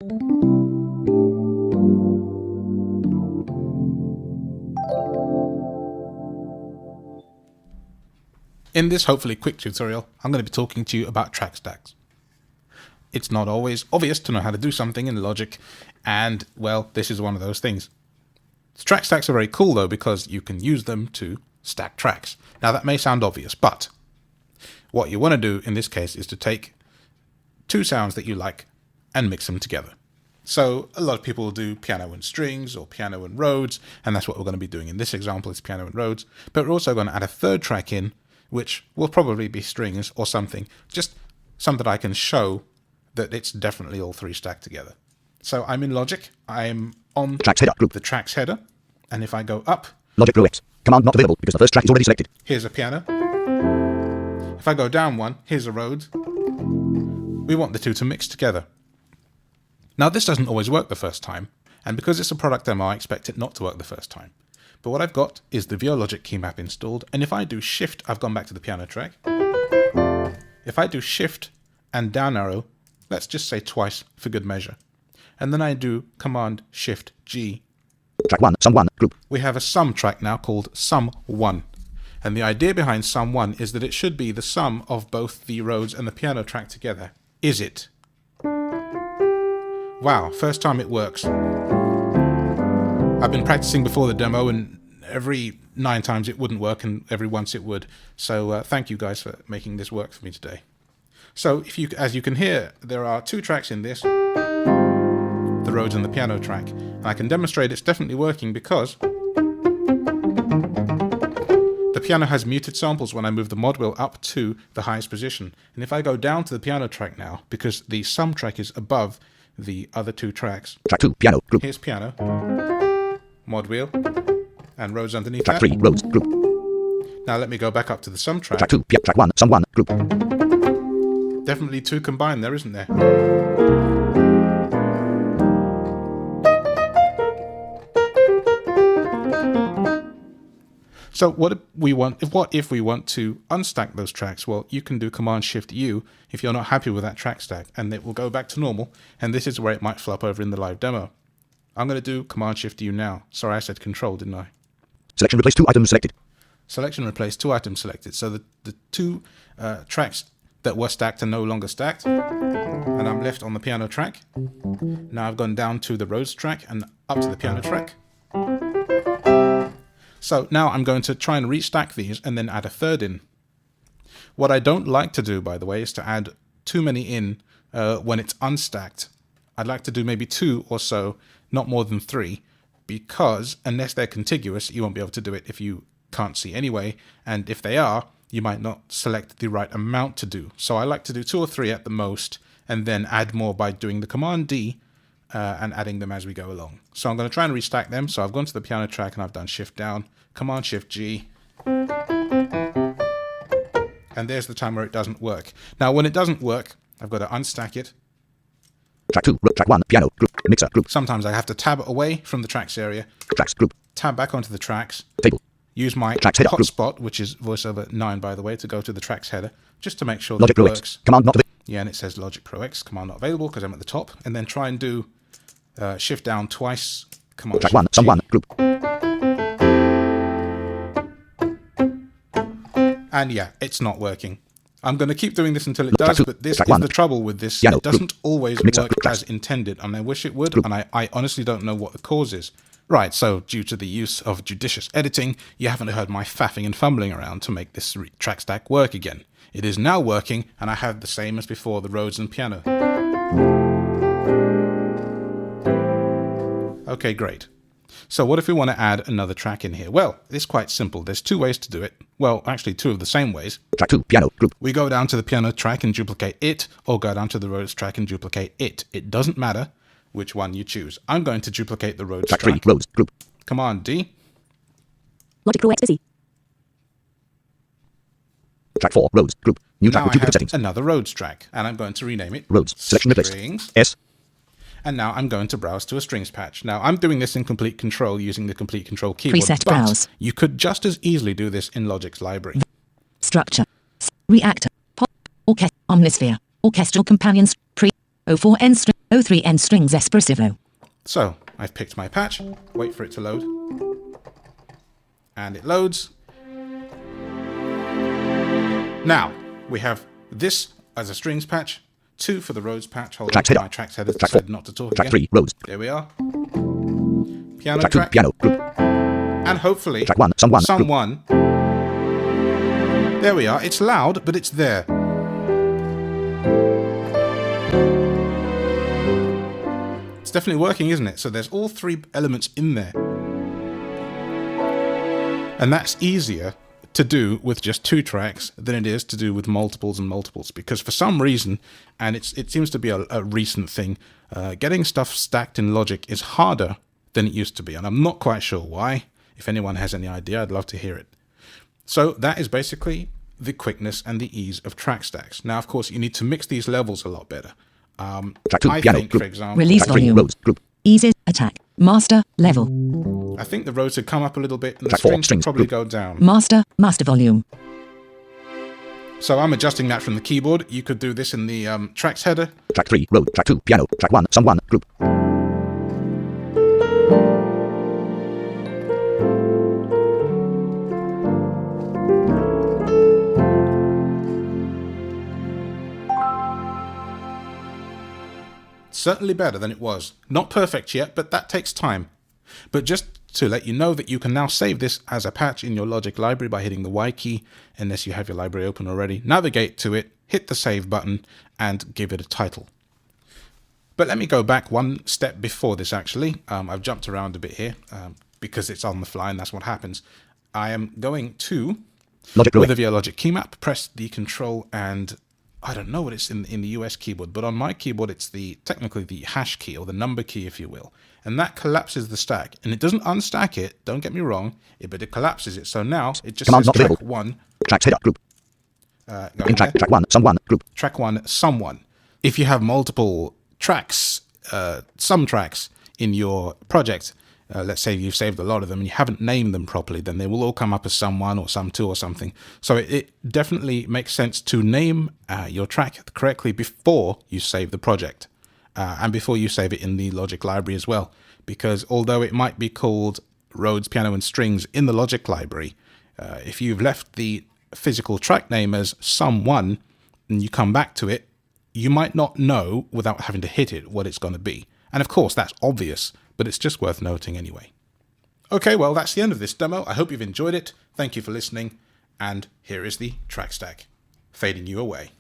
In this hopefully quick tutorial, I'm going to be talking to you about track stacks. It's not always obvious to know how to do something in Logic, and well, this is one of those things. Track stacks are very cool though, because you can use them to stack tracks. Now that may sound obvious, but what you want to do in this case is to take two sounds that you like and mix them together. So a lot of people will do piano and strings or piano and Rhodes, and that's what we're going to be doing in this example, is piano and Rhodes. But we're also going to add a third track in, which will probably be strings or something, just something that I can show that it's definitely all three stacked together. So I'm in Logic, I'm on Tracks header group. the tracks header, and if I go up, Logic Pro X. Command not available because the first track is already selected. here's a piano. If I go down one, here's a Rhodes. We want the two to mix together. Now this doesn't always work the first time, and because it's a product demo, I expect it not to work the first time. But what I've got is the VioLogic key map installed, and if I do Shift, I've gone back to the piano track. If I do Shift and down arrow, let's just say twice for good measure, and then I do Command Shift G, Track 1, Sum 1, group. we have a sum track now called Sum 1. And the idea behind Sum 1 is that it should be the sum of both the Rhodes and the piano track together. Is it? Wow, first time it works. I've been practicing before the demo, and every 9 times it wouldn't work and every once it would. So thank you guys for making this work for me today. So as you can hear, there are two tracks in this, the Rhodes and the piano track. And I can demonstrate it's definitely working because the piano has muted samples when I move the mod wheel up to the highest position. And if I go down to the piano track now, because the sum track is above the other two tracks. Track 2, piano, group. Here's piano, mod wheel, and Rhodes underneath Track that. 3, Rhodes, group. Now let me go back up to the sum track. Track 2, track 1, Sum 1, group. Definitely two combined there, isn't there? So what if we want to unstack those tracks? Well, you can do Command Shift U if you're not happy with that track stack, and it will go back to normal. And this is where it might flop over in the live demo. I'm going to do Command Shift U now. Sorry, I said Control, didn't I? Selection replace 2 items selected. Selection replace 2 items selected. So the two tracks that were stacked are no longer stacked, and I'm left on the piano track. Now I've gone down to the Rhodes track and up to the piano track. So now I'm going to try and restack these and then add a third in. What I don't like to do, by the way, is to add too many in when it's unstacked. I'd like to do maybe 2 or so, not more than 3, because unless they're contiguous, you won't be able to do it if you can't see anyway, and if they are, you might not select the right amount to do. So I like to do 2 or 3 at the most, and then add more by doing the Command D and adding them as we go along. So I'm going to try and restack them. So I've gone to the piano track and I've done Shift down, Command Shift G, and there's the time where it doesn't work. Now when it doesn't work, I've got to unstack it. Track 2, track 1, piano, group. Mixer, group. Sometimes I have to tab away from the tracks area, Tracks, group. tab back onto the tracks, Table. use my Tracks header, group. hotspot, which is VoiceOver 9 by the way, to go to the tracks header, just to make sure Logic that it Pro works. X. Command not available. Yeah, and it says Logic Pro X, command not available because I'm at the top, and then try and do Shift down twice, Command Track Shift 1, Sum G. 1, group. And yeah, it's not working. I'm going to keep doing this until it Track does, 2, but this track is 1. the trouble with this. Piano, It doesn't always Mixer, work tracks. as intended, and I wish it would, Group. and I honestly don't know what the cause is. Right, so due to the use of judicious editing, you haven't heard my faffing and fumbling around to make this track stack work again. It is now working, and I have the same as before, the Rhodes and piano. Okay, great. So what if we want to add another track in here? Well, it's quite simple. There's 2 ways to do it. Well, actually 2 of the same ways. Track 2, piano, group. We go down to the piano track and duplicate it, or go down to the Rhodes track and duplicate it. It doesn't matter which one you choose. I'm going to duplicate the Rhodes Track track. 3, Rhodes, group. Command D. Logic Pro X busy. Track 4, Rhodes, group. New track Now with I have duplicate settings. another Rhodes track, and I'm going to rename it Rhodes. Selection replaced. Strings. S. And now I'm going to browse to a strings patch. Now I'm doing this in Complete Control using the Complete Control keyboard, Preset but browse. you could just as easily do this in Logic's library. Structure. Reactor. Pop. Orchestra. Omnisphere. Orchestral companions. Pre. 04N string. O3N strings espressivo. So I've picked my patch, wait for it to load, and it loads. Now we have this as a strings patch, 2 for the Rhodes patch. Hold Tracks on, header. my tracks header Track decided 4. not to talk Track again. 3, Rhodes. There we are. Piano Track 2, track, piano, group. and hopefully Track 1, someone, group. someone. There we are. It's loud, but it's there. It's definitely working, isn't it? So there's all 3 elements in there. And that's easier to do with just 2 tracks than it is to do with multiples and multiples. Because for some reason, and it seems to be a recent thing, getting stuff stacked in Logic is harder than it used to be. And I'm not quite sure why. If anyone has any idea, I'd love to hear it. So that is basically the quickness and the ease of track stacks. Now, of course, you need to mix these levels a lot better. Track 2, I piano, think, group. for example, Release Track 3, volume. Rhodes, group. Eases, attack. Master, level. I think the Rhodes would come up a little bit and the Track 4, strings would strings, probably group. go down. Master, master volume. So I'm adjusting that from the keyboard. You could do this in the tracks header. Track 3, Rhodes. Track 2, piano. Track 1, someone, group. Certainly better than it was. Not perfect yet, but that takes time. But just to let you know that you can now save this as a patch in your Logic library by hitting the Y key, unless you have your library open already. Navigate to it, hit the save button, and give it a title. But let me go back one step before this actually. I've jumped around a bit here because it's on the fly and that's what happens. I am going to, Logic with the Logic. VL Logic key map, press the Control and I don't know what it's in the US keyboard, but on my keyboard it's technically the hash key or the number key, if you will. And that collapses the stack. And it doesn't unstack it, don't get me wrong, but it collapses it. So now it just Command says not track available. 1. Tracks header, group. Go In track, there. track 1, someone, group. Track 1, someone. If you have multiple tracks, some tracks in your project, let's say you've saved a lot of them and you haven't named them properly, then they will all come up as someone or some 2 or something. So it definitely makes sense to name your track correctly before you save the project and before you save it in the Logic library as well. Because although it might be called Rhodes Piano and Strings in the Logic library, if you've left the physical track name as someone and you come back to it, you might not know without having to hit it what it's going to be. And of course, that's obvious, but it's just worth noting anyway. Okay, well, that's the end of this demo. I hope you've enjoyed it. Thank you for listening. And here is the track stack, fading you away.